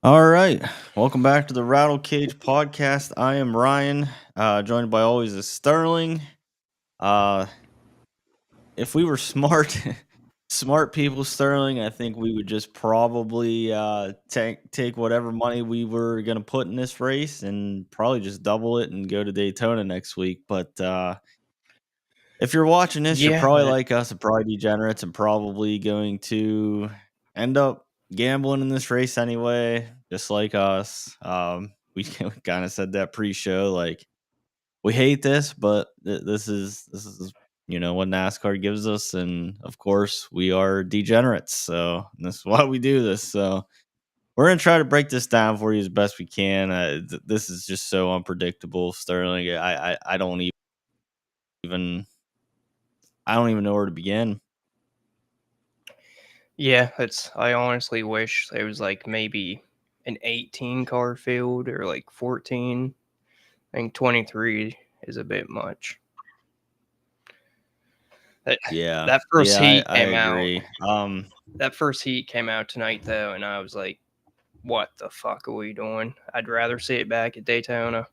All right. Welcome back to the Rattle Cage podcast. I am Ryan, joined by always is Sterling. Uh, if we were smart, smart people, Sterling, I think we would just probably take whatever money we were gonna put in this race and probably just double it and go to Daytona next week. But if you're watching this, you're Yeah, probably like us, and probably degenerates, and probably going to end up gambling in this race anyway, just like us. We kind of said that pre-show, like we hate this, but this is what NASCAR gives us, and of course we are degenerates, so this is why we do this. So we're gonna try to break this down for you as best we can. This is just so unpredictable, Sterling. I don't even I don't even know where to begin. yeah. It's. I honestly wish there was like maybe an 18 car field or like 14. I think 23 is a bit much. That, Yeah, that first yeah, heat I came out. agree. That first heat came out tonight though, and I was like, "What the fuck are we doing?" I'd rather see it back at Daytona.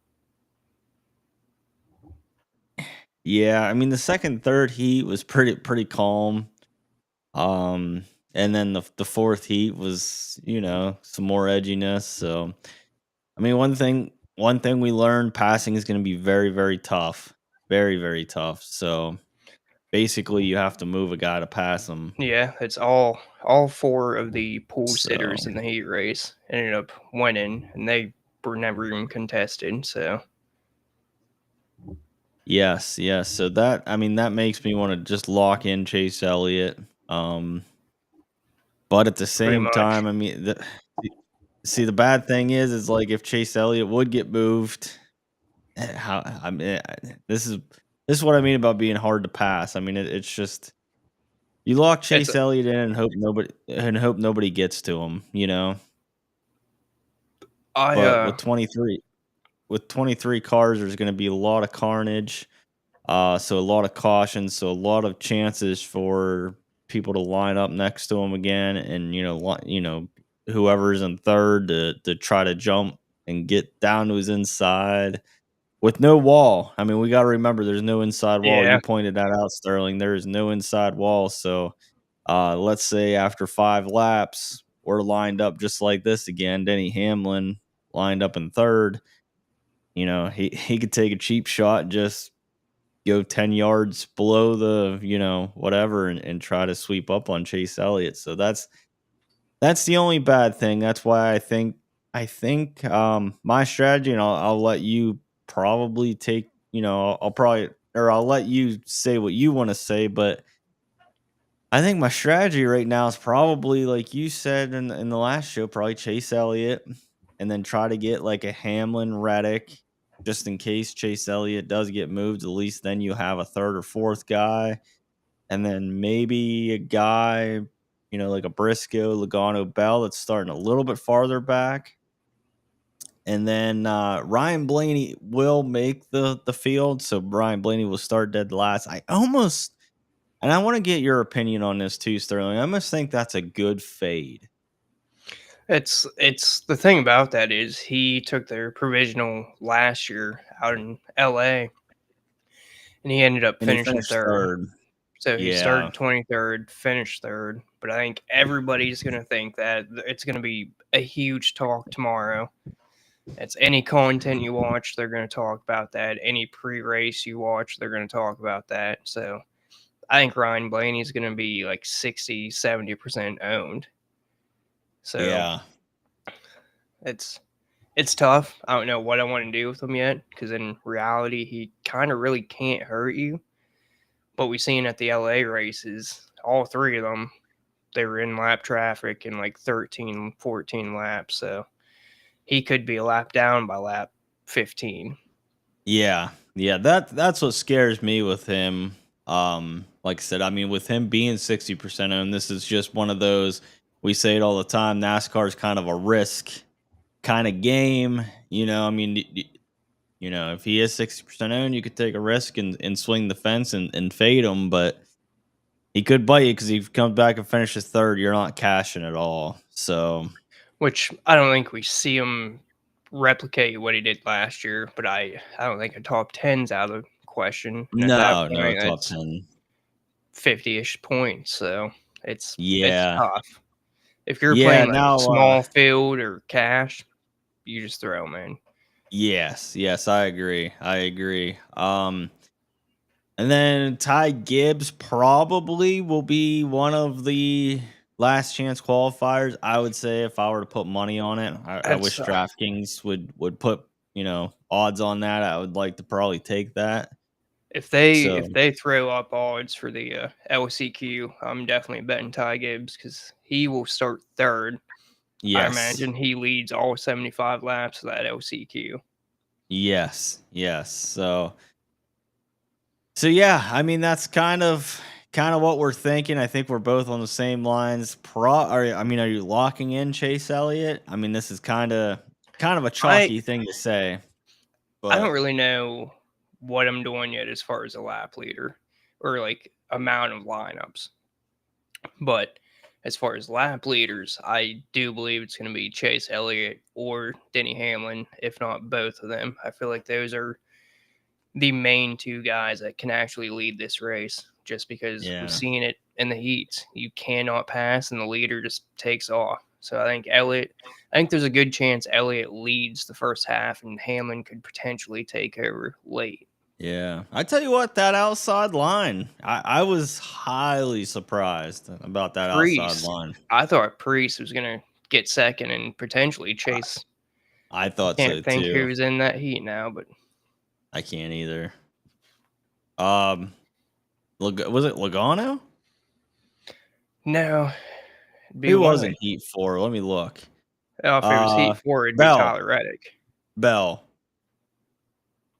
Yeah, I mean the second, third heat was pretty calm. Um, and then the fourth heat was some more edginess. So I mean one thing we learned, passing is going to be very tough, very tough. So basically, you have to move a guy to pass him. Yeah, it's all four of the pole So sitters in the heat race ended up winning, and they were never even contested. So yes. So that makes me want to just lock in Chase Elliott. Um, But at the pretty same much, time, I mean, see, the bad thing is like if Chase Elliott would get moved, how I mean, this is what I mean about being hard to pass. I mean, it's just you lock it's Chase Elliott in and hope nobody gets to him, I But with 23 cars, there's going to be a lot of carnage. So a lot of cautions, so a lot of chances for people to line up next to him again, and whoever's in third to try to jump and get down to his inside with no wall. I mean, we got to remember there's no inside wall. yeah. You pointed that out, Sterling. There is no inside wall. So let's say after 5 laps, we're lined up just like this again. Denny Hamlin lined up in third. He could take a cheap shot and just go 10 yards below the, whatever and try to sweep up on Chase Elliott. So that's the only bad thing. That's why I think my strategy, and I'll let you probably take, I'll let you say what you want to say, but I think my strategy right now is probably like you said in the last show, probably Chase Elliott and then try to get like a Hamlin Reddick just in case Chase Elliott does get moved. At least then you have a third or fourth guy, and then maybe a guy, like a Briscoe, Logano, Bell that's starting a little bit farther back. And then Ryan Blaney will make the field, so Ryan Blaney will start dead last. And I want to get your opinion on this too, Sterling. I almost think that's a good fade. It's the thing about that is he took their provisional last year out in LA and he ended up And he finishing finished third. third. So he Yeah. started 23rd, finished third, but I think everybody's going to think that it's going to be a huge talk tomorrow. It's any content you watch, they're going to talk about that. Any pre-race you watch, they're going to talk about that. So I think Ryan Blaney's going to be like 60, 70% owned. So Yeah. it's it's tough. I don't know what I want to do with him yet because in reality, he kind of really can't hurt you. But we seen at the LA races, all three of them, they were in lap traffic in like 13, 14 laps. So he could be a lap down by lap 15. Yeah. Yeah. That's what scares me with him. Like I said, I mean, with him being 60% owned, this is just one of those, we say it all the time, NASCAR is kind of a risk kind of game. I mean, if he is 60% owned, you could take a risk and swing the fence and fade him, but he could bite you because if he comes back and finishes third, you're not cashing at all. So which I don't think we see him replicate what he did last year. But I don't think a top 10's out of the question. And at that No, no, point, top that's 10. 50-ish points. So it's Yeah. tough. If you're Yeah, playing like now small field or cash, you just throw him in. yes, I agree. I agree. And then Ty Gibbs probably will be one of the last chance qualifiers. I would say if I were to put money on it, I That's wish DraftKings would put odds on that. I would like to probably take that. if So they throw up odds for the LCQ, I'm definitely betting Ty Gibbs because he will start third. I yes, imagine he leads all 75 laps of that LCQ. yes. So yeah, I mean that's kind of what we're thinking. I think we're both on the same lines. Are you locking in Chase Elliott? I mean, this is kind of a I chalky thing to say, I don't but really know what I'm doing yet as far as a lap leader or like amount of lineups. But as far as lap leaders, I do believe it's going to be Chase Elliott or Denny Hamlin, if not both of them. I feel like those are the main two guys that can actually lead this race just because we've yeah, seen it in the heats. You cannot pass and the leader just takes off. So I think there's a good chance Elliott leads the first half and Hamlin could potentially take over late. yeah. I tell you what, that outside line, I was highly surprised about that outside Priest, line. I thought Priest was going to get second and potentially I, chase. I I thought so can't think too. who's in that heat now, but I can't either. Um, was it Logano? no, it'd be Who one was of in the. Heat 4? Let me look. Oh, if it was Uh, Heat 4, it'd be Bell, Tyler Reddick. Bell.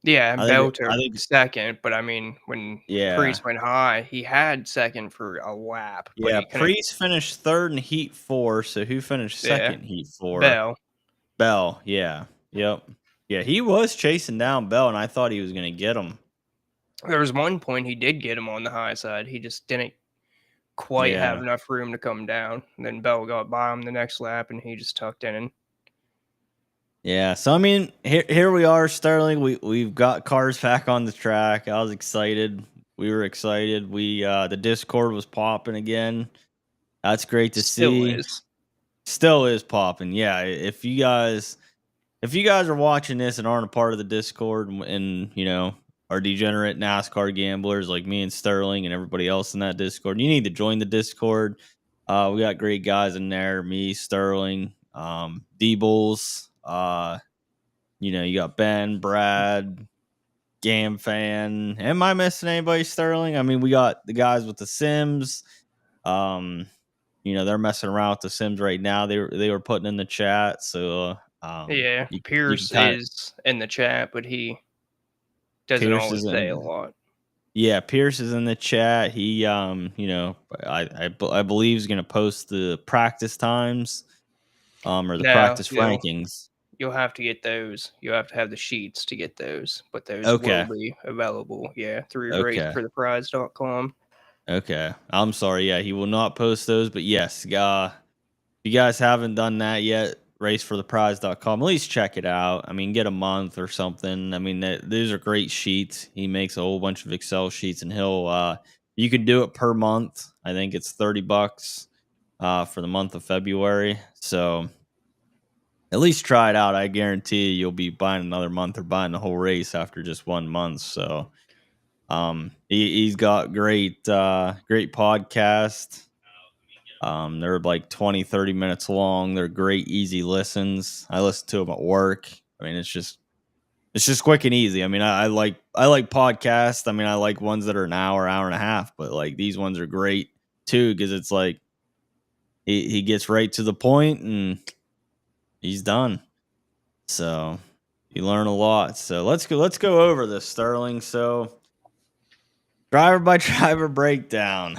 Yeah, I think Bell took I think second, but I mean, when yeah. Priest went high, he had second for a lap, but Yeah, he couldn't. Priest finished 3rd in Heat 4, so who finished Yeah, 2nd in Heat 4? Bell. Bell, yeah. Yep. Yeah, he was chasing down Bell, and I thought he was gonna get him. There was one point he did get him on the high side. He just didn't quite have Yeah. enough room to come down. And then Bell got by him the next lap, and he just tucked in. And Yeah, so I mean, here we are, Sterling. We've got cars back on the track. I was excited. We were excited. The Discord was popping again. That's great to still see. is. Still is popping. Yeah, if you guys are watching this and aren't a part of the Discord and are degenerate NASCAR gamblers like me and Sterling and everybody else in that Discord, you need to join the Discord. We got great guys in there. Me, Sterling, D-Bulls. You got Ben, Brad, Gam Fan. Am I missing anybody, Sterling? I mean, we got the guys with the Sims. Um, they're messing around with the Sims right now. They were putting in the chat, so Yeah, you can Pierce kind of is in the chat, but he doesn't Pierce always is say a in. lot. Yeah, Pierce is in the chat. He I believe is going to post the practice times or the No, practice rankings. you'll have to get those. You have to have the sheets to get those, but those will Okay. be available. Yeah, through Okay. racefortheprize.com. Okay. I'm sorry. Yeah, he will not post those, but yes, if you guys haven't done that yet, racefortheprize.com, at least check it out. I mean, get a month or something. I mean, these are great sheets. He makes a whole bunch of Excel sheets and you can do it per month. I think it's $30 for the month of February. So at least try it out. I guarantee you'll be buying another month or buying the whole race after just 1 month. So he's got great podcast. They're like 20, 30 minutes long. They're great, easy listens. I listen to them at work. I mean, it's just quick and easy. I mean, I like podcasts. I mean, I like ones that are an hour, hour and a half, but like these ones are great too because it's like he gets right to the point and he's done. So you learn a lot. So let's go over this, Sterling. So driver by driver breakdown.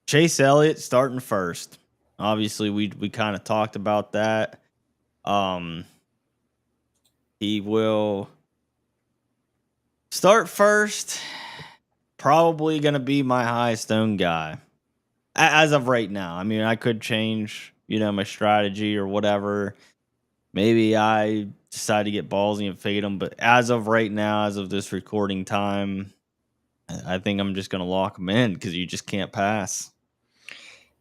Chase Elliott starting first. Obviously, we kind of talked about that. Um, he will start first. Probably going to be my highest owned guy. As of right now. I mean, I could change, my strategy or whatever. Maybe I decide to get ballsy and fade them, but as of right now, as of this recording time, I think I'm just gonna lock them in because you just can't pass.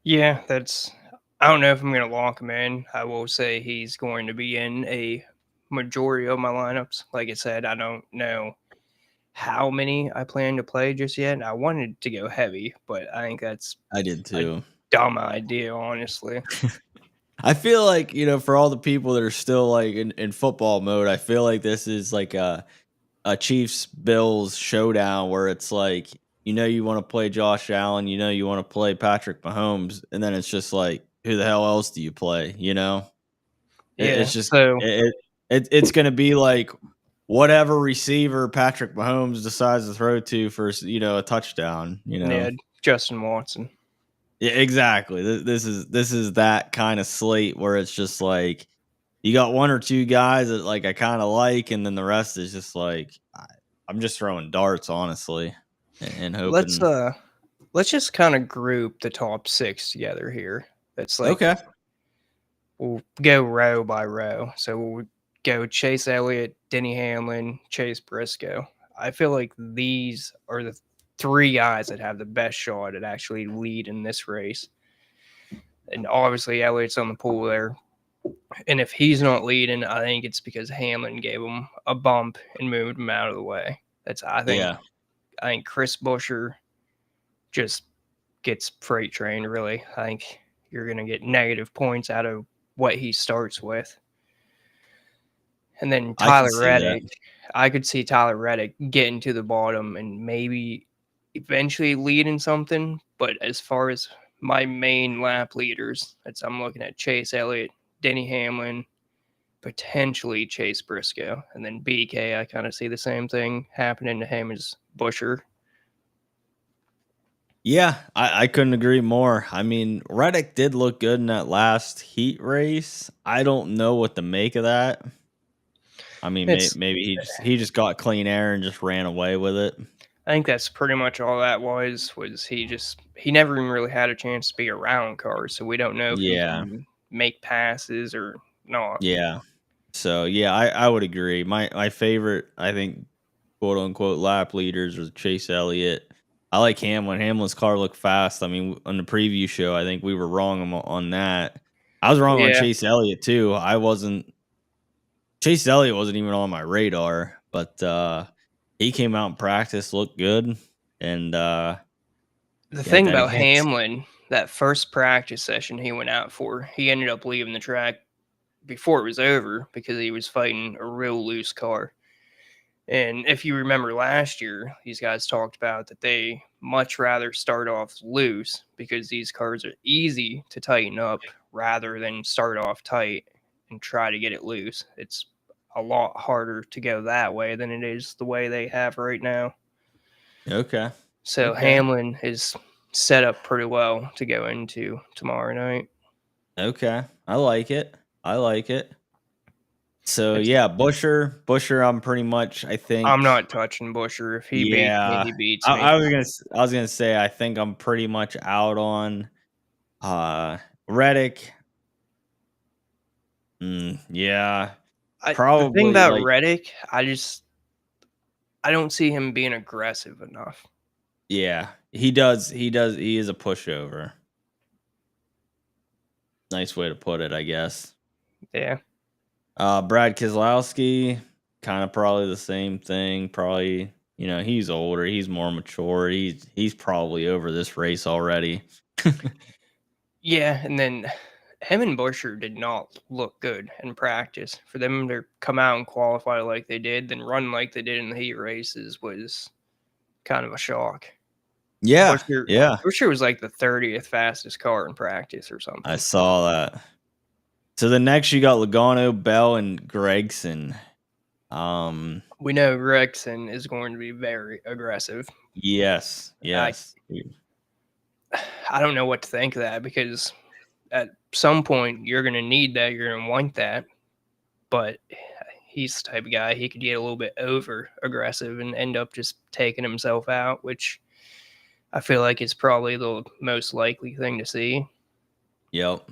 Yeah, I don't know if I'm going to lock him in. I will say he's going to be in a majority of my lineups. Like I said, I don't know how many I plan to play just yet. I wanted to go heavy, but I think that's I did a too. dumb idea, honestly. I feel like, for all the people that are still like in football mode, I feel like this is like a Chiefs Bills showdown where it's like, you want to play Josh Allen, you want to play Patrick Mahomes, and then it's just like, who the hell else do you play? It's Yeah, just so it's going to be like whatever receiver Patrick Mahomes decides to throw to for a touchdown. yeah, Justin Watson. Yeah, exactly. This is that kind of slate where it's just like you got one or two guys that like I kind of like, and then the rest is just like I'm just throwing darts, honestly, and Let's hoping. uh let's just kind of group the top 6 together here. It's like Okay. we'll go row by row. So we'll go Chase Elliott, Denny Hamlin, Chase Briscoe. I feel like these are the 3 guys that have the best shot at actually lead in this race. And obviously Elliott's on the pool there. And if he's not leading, I think it's because Hamlin gave him a bump and moved him out of the way. That's Yeah, I think Chris Buescher just gets freight trained. Really, I think you're going to get negative points out of what he starts with. And then I can Tyler see that. Reddick, I could see Tyler Reddick getting to the bottom and maybe eventually leading something. But as far as my main lap leaders, I'm looking at Chase Elliott, Denny Hamlin, potentially Chase Briscoe, and then BK. I kind of see the same thing happening to him as Busher. Yeah, I couldn't agree more. I mean, Reddick did look good in that last heat race. I don't know what to make of that. I mean, It's maybe he just got clean air and just ran away with it. I think that's pretty much all that was he never even really had a chance to be around cars, so we don't know if he Yeah, can make passes or not. yeah. So yeah, I would agree. My favorite, I think, quote unquote lap leaders are Chase Elliott. I like Hamlin. Hamlin's car looked fast. I mean, on the preview show, I think we were wrong on that. I was wrong on Yeah. Chase Elliott too. I wasn't. Chase Elliott wasn't even on my radar, but he came out in practice, looked good, and The yeah, thing Denny about Hicks. Hamlin, that first practice session he went out for, he ended up leaving the track before it was over because he was fighting a real loose car. And if you remember last year, these guys talked about that they much rather start off loose because these cars are easy to tighten up rather than start off tight and try to get it loose. It's a lot harder to go that way than it is the way they have right now. Okay, So okay, Hamlin is set up pretty well to go into tomorrow night. okay. I like it. I like it. So It's yeah, Busher. I'm pretty much. I I'm think. not touching Busher. If he beats me, Yeah, he beats I, me. I was gonna. I was gonna say. I think I'm pretty much out on Reddick. Yeah, The thing probably about like. Reddick, I don't see him being aggressive enough. Yeah, he does. He does. He is a pushover. Nice way to put it, I guess. Yeah. Brad Keselowski, kind of probably the same thing. Probably, he's older. He's more mature. He's probably over this race already. Yeah, and then him and Busher did not look good in practice. For them to come out and qualify like they did, then run like they did in the heat races was kind of a shock. Yeah, Busher yeah. Busher was like the 30th fastest car in practice or I something. saw that. So the next you got Logano, Bell, and Gregson. We know Gregson is going to be very aggressive. Yes, I yes. I don't know what to think of that because at some point you're going to need that, you're going to want that, but he's the type of guy he could get a little bit over aggressive and end up just taking himself out, which I feel like it's probably the most likely thing to see. Yep.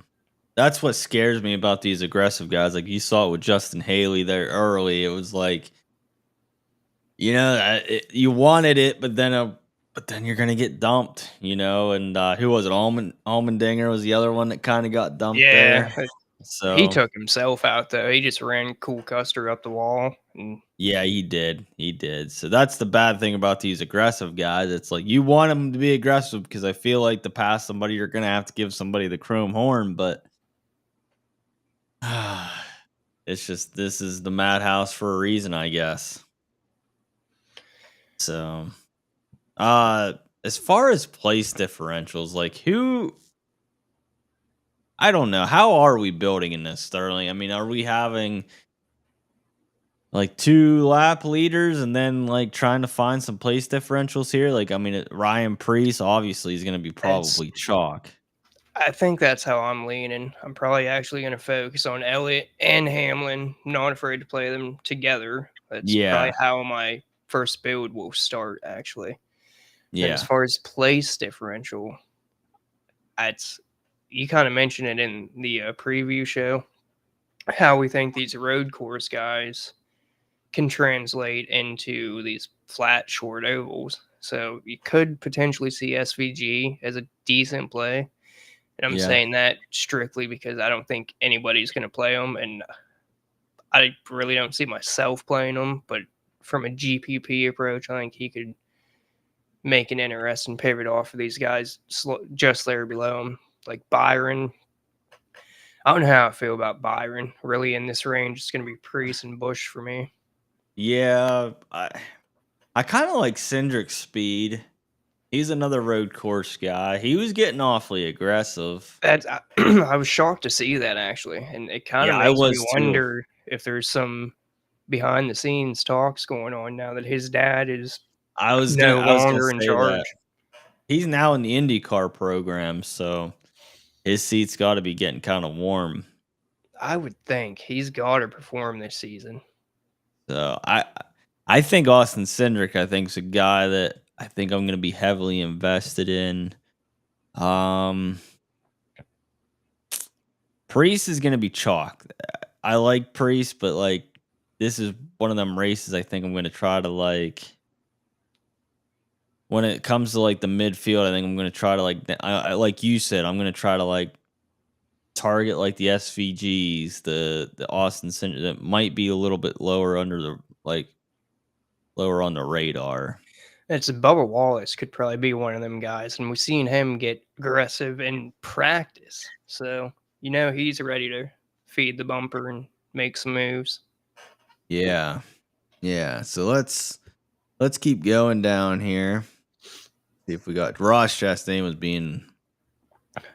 That's what scares me about these aggressive guys. Like you saw it with Justin Haley there early. It was like, you wanted it, but then you're gonna get dumped, And who was it? Almendinger was the other one that kind of got dumped Yeah, there. he So took himself out though. He just ran Cool Custer up the wall, and yeah, he did. He did. So that's the bad thing about these aggressive guys. It's like you want them to be aggressive because I feel like to pass somebody, you're gonna have to give somebody the chrome horn, but it's just this is the madhouse for a reason, I guess. So, uh, as far as place differentials, like who I don't know. How are we building in this, Sterling? I mean, are we having like 2 lap leaders and then like trying to find some place differentials here? Like, I mean, Ryan Priest obviously is going to be that's probably chalk. I think that's how I'm leaning. I'm probably actually going to focus on Elliott and Hamlin. Not afraid to play them together. That's probably Yeah. how my first build will start, actually. And as Yeah. far as place differential, it's you kind of mentioned it in the preview show how we think these road course guys can translate into these flat short ovals. So you could potentially see SVG as a decent play. And I'm Yeah. saying that strictly because I don't think anybody's going to play them. And I really don't see myself playing them. But from a GPP approach, I think he could make an interesting pivot off of these guys just there below him. Like Byron. I don't know how I feel about Byron. Really, in this range, it's going to be Priest and Bush for me. Yeah. I kind of like Cindric's speed. He's another road course guy. He was getting awfully aggressive. That's I was shocked to see that actually, and it kind of Yeah, I makes me was too. wonder if there's some behind the scenes talks going on now that his dad is no I was gonna longer in say that. charge. He's now in the IndyCar program, so his seat's got to be getting kind of warm. I would think he's got to perform this season. So I think Austin Cindric, I think, is a guy that I think I'm going to be heavily invested in. Um, Priest is going to be chalk. I like Priest, but like this is one of them races. I think I'm going to try to like when it comes to like the midfield. I think I'm going to try to like you said. I'm going to try to like target like the SVGs, the Austin Cindric that might be a little bit lower under the like lower on the radar. It's Bubba Wallace could probably be one of them guys, and we've seen him get aggressive in practice. So he's ready to feed the bumper and make some moves. Yeah. Yeah. So let's keep going down here. See if we got Ross Chastain was being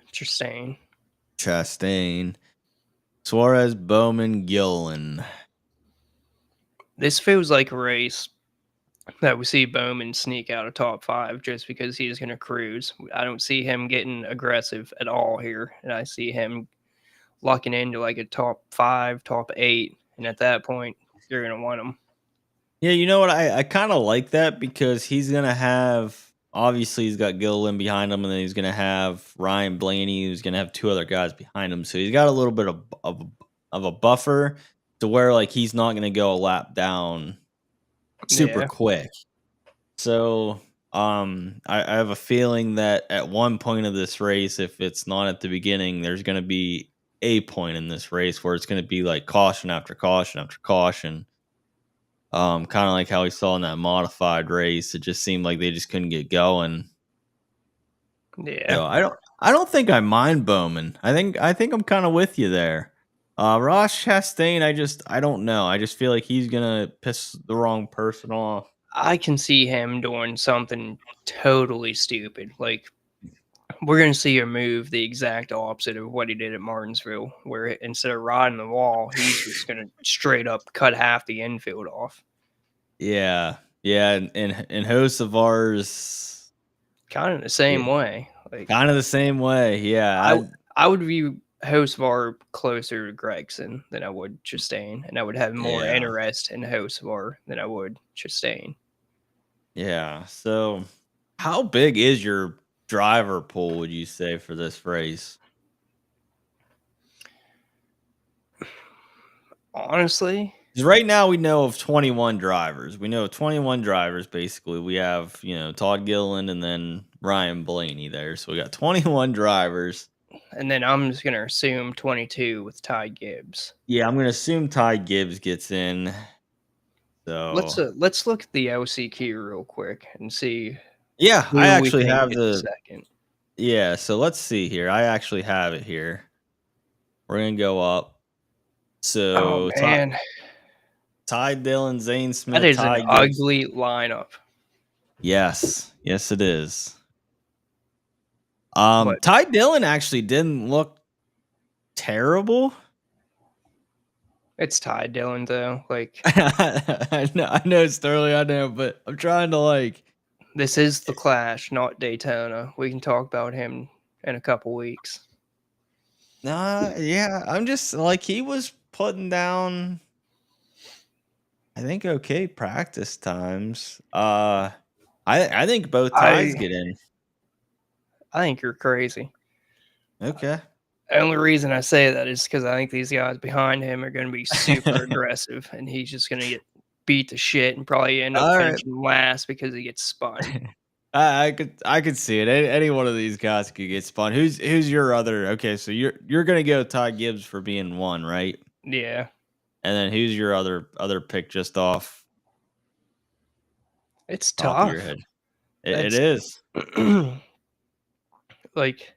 Interesting. Chastain. Suarez, Bowman, Gillen. This feels like a race that we see Bowman sneak out of top 5 just because he's going to cruise. I don't see him getting aggressive at all here, and I see him locking into like a top 5, top 8, and at that point, you're going to want him. Yeah, you know what? I kind of like that because he's gonna have obviously he's got Gillen behind him, and then he's gonna have Ryan Blaney, who's gonna have 2 other guys behind him. So he's got a little bit of a buffer to where like he's not gonna go a lap down super Yeah. quick. So I have a feeling that at one point of this race, if it's not at the beginning, there's gonna be a point in this race where it's gonna be like caution after caution after caution. Kind of like how we saw in that modified race. It just seemed like they just couldn't get going. Yeah. So I don't think I mind Bowman. I think I'm kind of with you there. Ross Chastain, I don't know. I just feel like he's gonna piss the wrong person off. I can see him doing something totally stupid. Like, we're going to see him move the exact opposite of what he did at Martinsville, where instead of riding the wall, he's just going to straight up cut half the infield off. Yeah, yeah, and hosts of ours, Kind of the yeah, same way. Like, kind of the same way. Yeah, I would view Hocevar closer to Gregson than I would Chastain, and I would have more yeah, interest in Hocevar than I would Chastain. yeah. So How big is your driver pool, would you say, for this race? Honestly, 'Cause right now we know of 21 drivers. We know of 21 drivers, basically. We have, Todd Gilliland and then Ryan Blaney there. So we got 21 drivers. and then I'm just gonna assume 22 with Ty Gibbs. Yeah, I'm gonna assume Ty Gibbs gets in. Let's So let's look at the LCQ real quick and see yeah, I who we actually think have gets the second. yeah, so let's see here. I actually have it here. We're gonna go up. Oh So man, Ty Dillon, Zane that Smith, is an Ty Gibbs. ugly lineup. Yes. Yes, it is. But Ty Dillon actually didn't look terrible. it's Ty Dillon though. Like I know Sterling, I know, but I'm trying to this is the Clash, not Daytona. We can talk about him in a couple weeks. nah, yeah, I'm just like he was putting down I think okay practice times. I think both ties I get in. I think you're crazy. Okay. The only reason I say that is because I think these guys behind him are going to be super aggressive, and he's just going to get beat to shit and probably end up All right. finishing last because he gets spun. I could see it. Any one of these guys could get spun. Who's your other? Okay, so you're gonna go Ty Gibbs for being one, right? Yeah, And then who's your other pick just off it's top of your tough. head? It That's is. like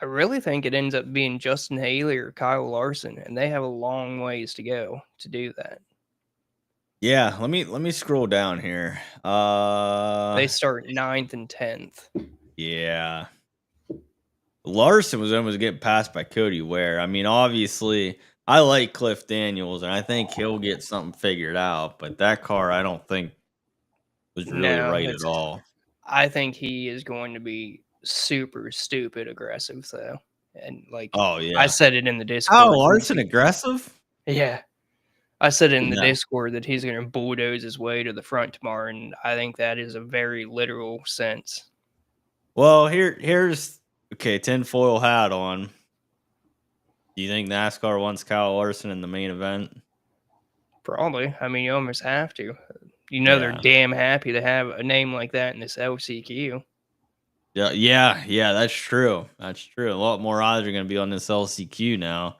I really think it ends up being Justin Haley or Kyle Larson, and they have a long ways to go to do that. Yeah. Let me scroll down here. They start 9th and 10th. Yeah. Larson was almost getting passed by Cody Ware. I mean, obviously, I like Cliff Daniels, and I think he'll get something figured out. But that car, I don't think was really No, right at it's. all. I think he is going to be super stupid aggressive though, and like Oh I yeah. said it in the Oh, Discord. Larson aggressive? Yeah, I said it in the No. Discord that he's going to bulldoze his way to the front tomorrow, and I think that is a very literal sense. Well, here's okay, tinfoil hat on. Do you think NASCAR wants Kyle Larson in the main event? Probably. I mean, you almost have to. You know, they're Yeah. damn happy to have a name like that in this LCQ. Yeah, that's true. That's true. A lot more eyes are gonna be on this LCQ now.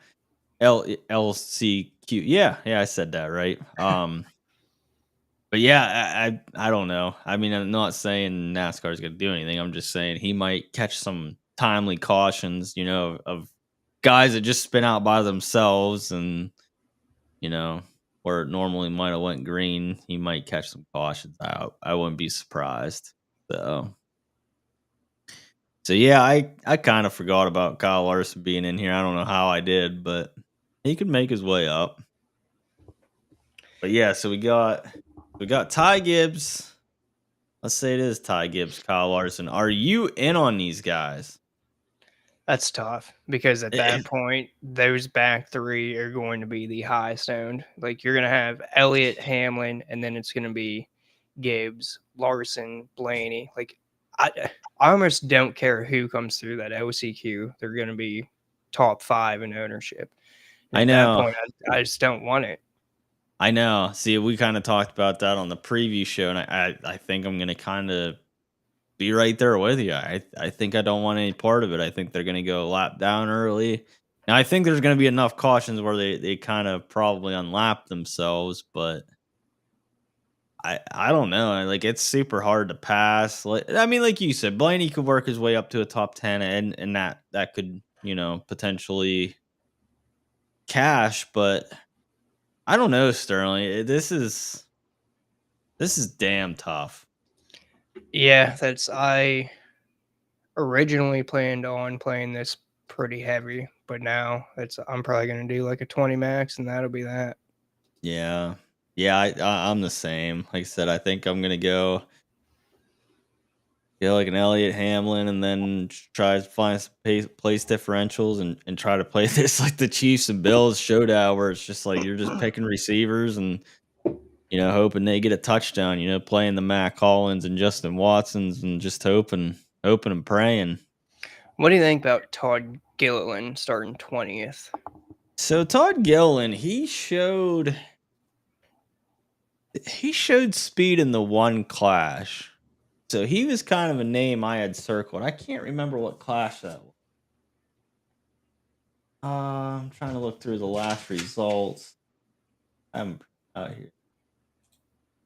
LCQ. Yeah, I said that right. But yeah, I don't know. I mean, I'm not saying NASCAR is gonna do anything. I'm just saying he might catch some timely cautions, of guys that just spin out by themselves and you know, where it normally might have went green, he might catch some cautions out. I wouldn't be surprised. So, so yeah, I kind of forgot about Kyle Larson being in here. I don't know how I did, but he could make his way up. But yeah, so we got Ty Gibbs. Let's say it is Ty Gibbs, Kyle Larson. Are you in on these guys? That's tough because at that It- point, those back three are going to be the highest owned. Like you're going to have Elliott, Hamlin, and then it's going to be Gibbs, Larson, Blaney. Like I, I almost don't care who comes through that OCQ. They're going to be top 5 in ownership. And I at that know. point, I just don't want it. I know. See, we kind of talked about that on the preview show, and I think I'm gonna kind of be right there with you. I think I don't want any part of it. I think they're gonna go a lap down early. Now I think there's gonna be enough cautions where they kind of probably unlap themselves, but I don't know. Like it's super hard to pass. Like I mean, like you said, Blaney could work his way up to a top 10, and that could potentially cash, but I don't know, Sterling. This is damn tough. Yeah, I originally planned on playing this pretty heavy, but now I'm probably going to do like a 20 max, and that'll be that. Yeah. Yeah, I'm the same. Like I said, I think I'm gonna go like an Elliott Hamlin and then try to find some place differentials and try to play this like the Chiefs and Bills showdown where it's just like you're just picking receivers and hoping they get a touchdown, playing the Matt Collins and Justin Watsons and just hoping and praying. What do you think about Todd Gilliland starting 20th? So Todd Gilliland, he showed speed in the one clash. So he was kind of a name I had circled. I can't remember what clash that was. I'm trying to look through the last results. I'm out here.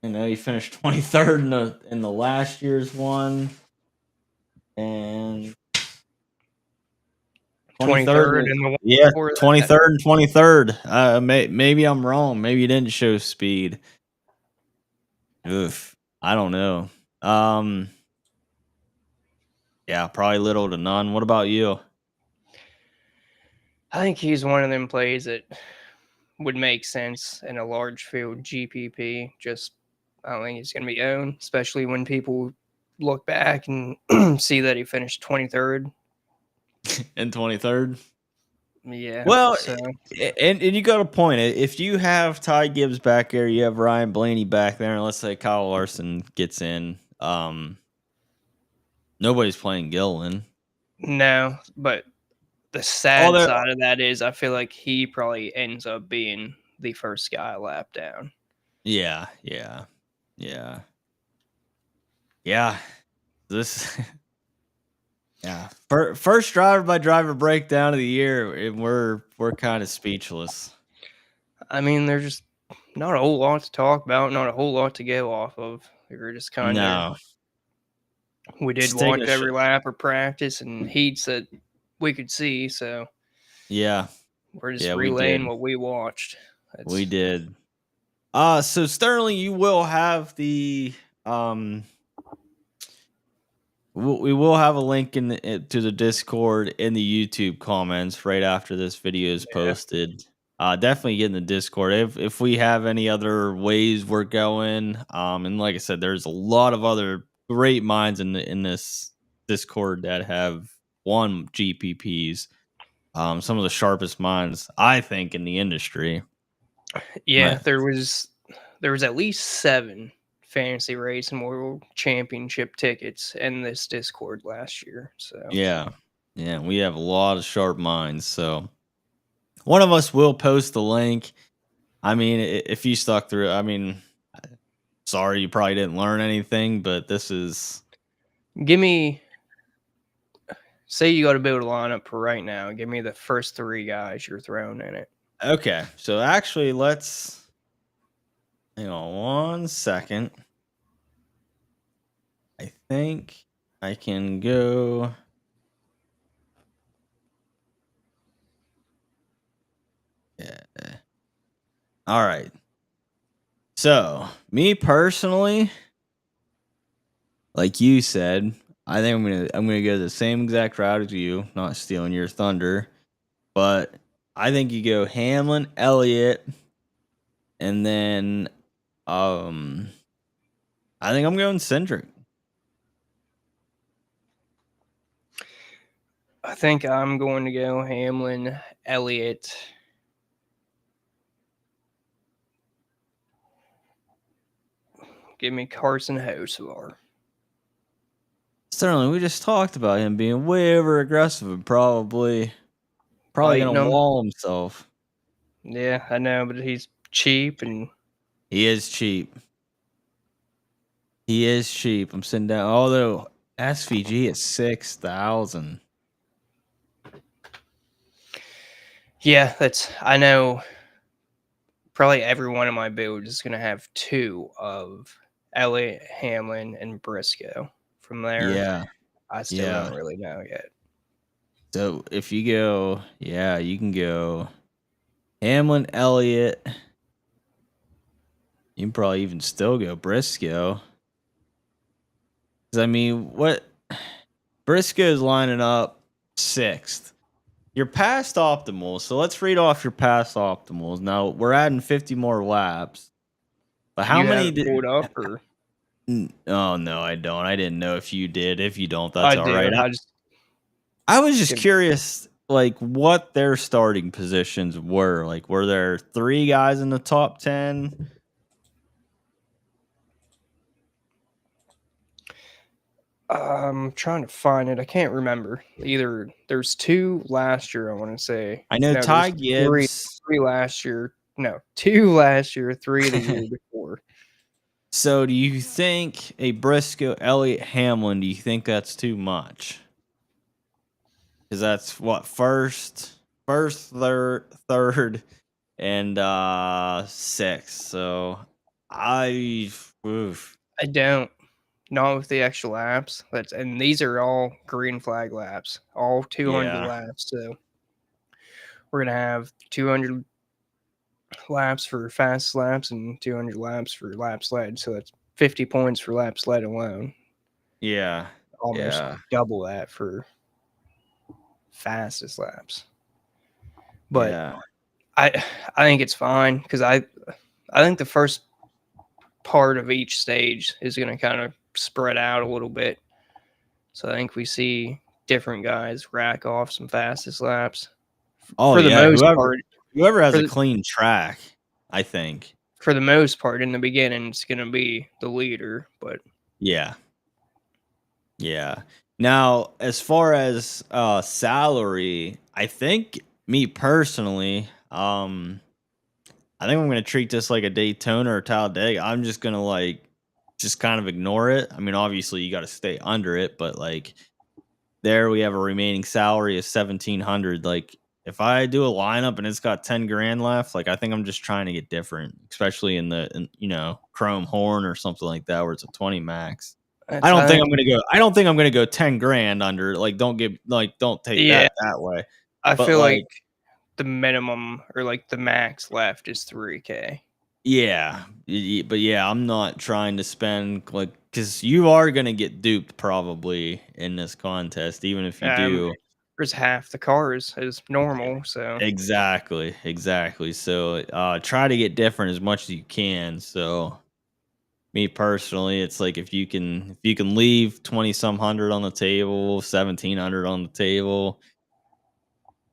He finished 23rd in the last year's one, and 23rd 23rd. and the one Yeah, before that. 23rd and 23rd. Maybe I'm wrong. Maybe he didn't show speed. Oof, I don't know. Yeah, probably little to none. What about you? I think he's one of them plays that would make sense in a large field GPP. Just I don't think he's going to be owned, especially when people look back and see that he finished 23rd. In 23rd. Yeah. Well, So and you got a point. If you have Ty Gibbs back there, you have Ryan Blaney back there, and let's say Kyle Larson gets in, nobody's playing Gillen. no, but the sad Although, side of that is I feel like he probably ends up being the first guy lap down. yeah. This, yeah. First driver by driver breakdown of the year, and we're kind of speechless. I mean, there's just not a whole lot to talk about, not a whole lot to go off of. We were just kind of No, we did just taking watch every lap of practice and heats that we could see, so yeah, we're just we relaying did. what we watched. We did. So Sterling, you will have the we will have a link to the Discord in the YouTube comments right after this video is posted. Definitely get in the Discord if we have any other ways we're going. And like I said, there's a lot of other great minds in this Discord that have won GPPs. Some of the sharpest minds I think in the industry. Yeah, there was at least 7 fantasy race and world championship tickets in this Discord last year. So Yeah, we have a lot of sharp minds. So one of us will post the link. I mean, if you stuck through, I mean, sorry, you probably didn't learn anything, but this is. give me, say you got to build a lineup for right now. Give me the first 3 guys you're throwing in it. Okay, so actually, let's hang on 1 second. I think I can go. Yeah. All right. So, me personally, like you said, I think I'm gonna go the same exact route as you, not stealing your thunder, but I think you go Hamlin, Elliott, and then I think I'm going Cindric. I think I'm going to go Hamlin, Elliott. Give me Carson Hocevar. Sterling, we just talked about him being way over aggressive and probably Biting gonna him. wall himself. Yeah, I know, but he's cheap and He is cheap. He is cheap. I'm sitting down. Although SVG is 6,000. yeah, I know probably every one of my builds is going to have 2 of Elliott, Hamlin, and Briscoe. From there, Yeah. I still don't really know yet. So if you go, you can go Hamlin, Elliott. You can probably even still go Briscoe. Because I mean, what Briscoe's lining up 6th. You're past optimal, so let's read off your past optimals. Now we're adding 50 more laps. But how You many have it pulled up, or Oh no, I don't. I didn't know if you did. If you don't, that's I all do. right. I was just curious, like what their starting positions were. Like, were there 3 guys in the top 10? I'm trying to find it. I can't remember. Either there's 2 last year, I want to say. I know No, Ty there's 3. Gibbs. 3 last year. No, 2 last year, 3 the year before. So, do you think a Briscoe, Elliott, Hamlin? Do you think that's too much? Because that's what first, third, and sixth. So, I, oof. I don't. Not with the extra laps. And these are all green flag laps, all 200 Yeah. laps. So we're gonna have 200 laps for fast laps and 200 laps for laps led. So that's 50 points for laps led alone. Yeah. Almost Yeah. double that for fastest laps. But Yeah. I think it's fine because I think the first part of each stage is going to kind of spread out a little bit. So I think we see different guys rack off some fastest laps. Oh For the yeah. most Whoever part, whoever has for a the, clean track, I think. for the most part in the beginning, it's going to be the leader. But Yeah. Yeah. Now, as far as salary, I think me personally, I think I'm gonna treat this like a Daytona or Talladega. I'm just gonna like just kind of ignore it. I mean, obviously you got to stay under it, but like there we have a remaining salary of 1,700. Like if I do a lineup and it's got 10 grand left, like I think I'm just trying to get different, especially in chrome horn or something like that where it's a 20 max. that's I don't think I'm gonna go 10 grand under. Like don't take yeah. that way. I But feel like like the minimum or like the max left is 3K. yeah, but yeah, I'm not trying to spend like because you are gonna get duped probably in this contest, even if you do. There's half the cars as normal, so Exactly. So try to get different as much as you can. So me personally, it's like if you can leave 20 some hundred on the table, 1,700 on the table.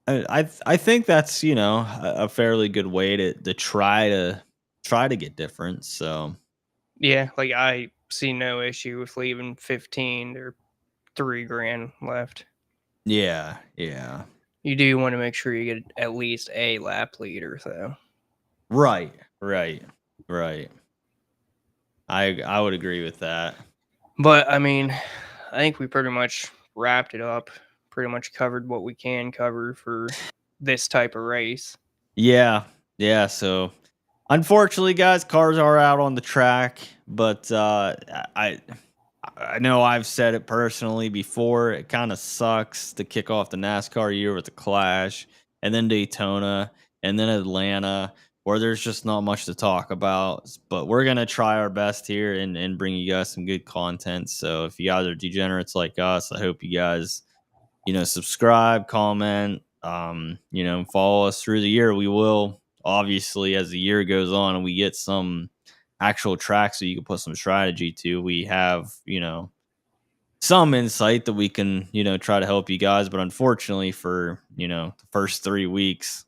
I think that's a fairly good way to try to get different. So yeah, like I see no issue with leaving 15 or 3 grand left. yeah. You do want to make sure you get at least a lap leader, though. Right, right, right. I would agree with that. But I mean, I think we pretty much wrapped it up. Pretty much covered what we can cover for this type of race. Yeah, yeah. So unfortunately, guys, cars are out on the track, but I I know I've said it personally before. It kind of sucks to kick off the NASCAR year with the Clash, and then Daytona, and then Atlanta, where there's just not much to talk about. But we're gonna try our best here and bring you guys some good content. So if you guys are degenerates like us, I hope you guys subscribe, comment, follow us through the year. We will obviously as the year goes on and we get some actual tracks so you can put some strategy to. We have, some insight that we can, try to help you guys. But unfortunately for, the first 3 weeks,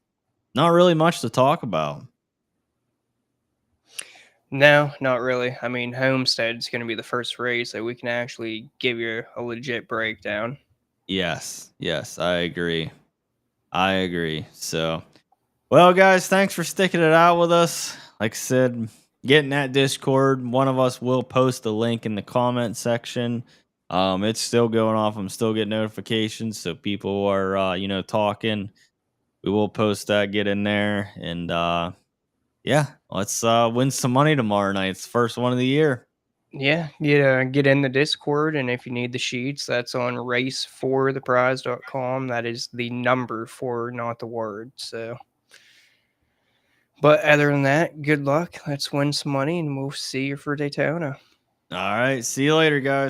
not really much to talk about. No, not really. I mean, Homestead's going to be the first race that we can actually give you a legit breakdown. Yes, I agree. So, well, guys, thanks for sticking it out with us. Like I said, get in that Discord. One of us will post a link in the comment section. It's still going off. I'm still getting notifications, so people are talking. We will post that. Get in there, and yeah, let's win some money tomorrow night. It's the first one of the year. Yeah, get in the Discord, and if you need the sheets, that's on racefortheprize.com. That is the number for, not the word. So, but other than that, good luck. Let's win some money, and we'll see you for Daytona. All right, see you later, guys.